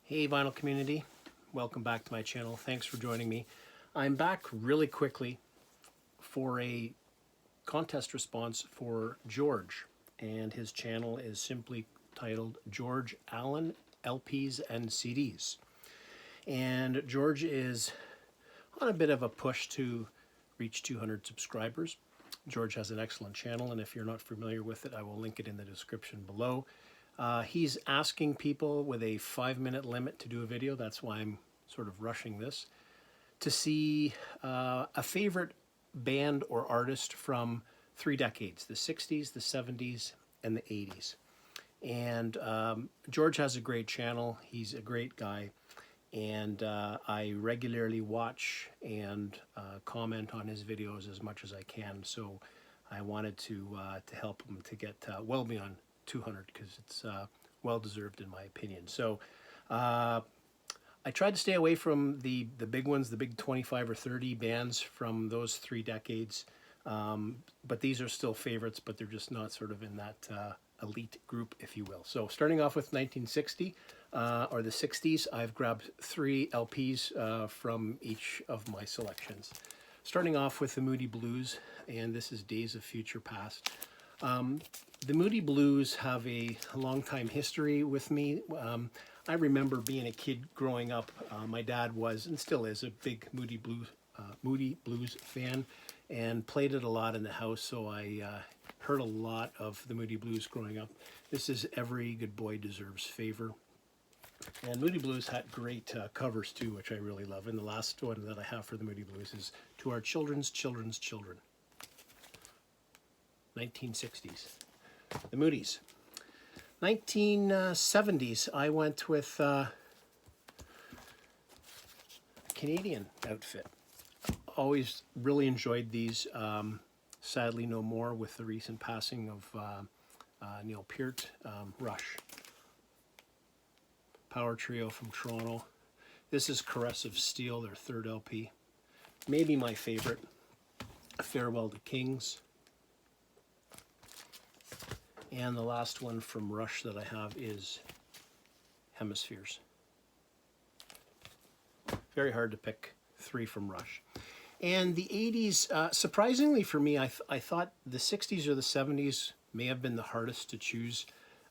Hey vinyl community, welcome back to my channel. Thanks for joining me. I'm back really quickly for a contest response for George, and his channel is simply titled George Allen LPs and CDs. And George is on a bit of a push to reach 200 subscribers. George has an excellent channel, and if you're not familiar with it, I will link it in the description below. He's asking people with a 5-minute limit to do a video, that's why I'm sort of rushing this, to see a favorite band or artist from 3 decades, the 60s, the 70s, and the 80s. And George has a great channel, he's a great guy, and I regularly watch and comment on his videos as much as I can, so I wanted to help him to get well beyond 200 because it's well deserved in my opinion. So I tried to stay away from the big ones, the big 25 or 30 bands from those 3 decades, but these are still favorites, but they're just not sort of in that elite group, if you will. So starting off with 1960 or the 60s, I've grabbed 3 LPs from each of my selections. Starting off with the Moody Blues, and this is Days of Future Past. The Moody Blues have a long time history with me. I remember being a kid growing up. My dad was, and still is, a big Moody Blues fan, and played it a lot in the house, so I heard a lot of the Moody Blues growing up. This is Every Good Boy Deserves Favor. And Moody Blues had great covers too, which I really love. And the last one that I have for the Moody Blues is To Our Children's Children's Children. 1960s. The Moodies. 1970s, I went with Canadian outfit. Always really enjoyed these. Sadly, no more with the recent passing of Neil Peart. Rush. Power Trio from Toronto. This is Caress of Steel, their 3rd LP. Maybe my favorite. Farewell to Kings. And the last one from Rush that I have is Hemispheres. Very hard to pick 3 from Rush. And the 80s, surprisingly for me, I thought the 60s or the 70s may have been the hardest to choose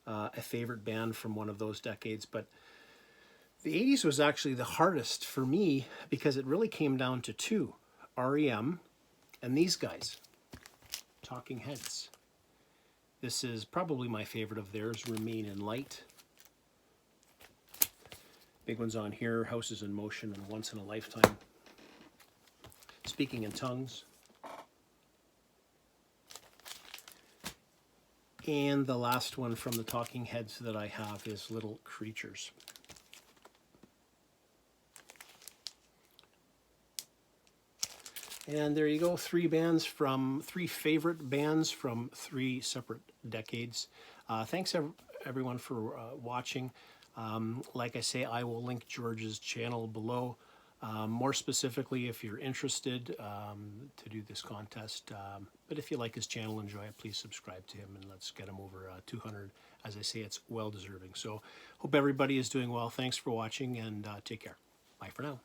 a favorite band from one of those decades, but the 80s was actually the hardest for me because it really came down to 2, REM and these guys, Talking Heads. This is probably my favorite of theirs, Remain in Light. Big ones on here, Houses in Motion and Once in a Lifetime. Speaking in Tongues. And the last one from the Talking Heads that I have is Little Creatures. And there you go, 3 favorite bands from 3 separate decades. Thanks everyone for watching. Like I say, I will link George's channel below. More specifically, if you're interested to do this contest. But if you like his channel, enjoy it, please subscribe to him and let's get him over 200. As I say, it's well deserving. So hope everybody is doing well. Thanks for watching and take care. Bye for now.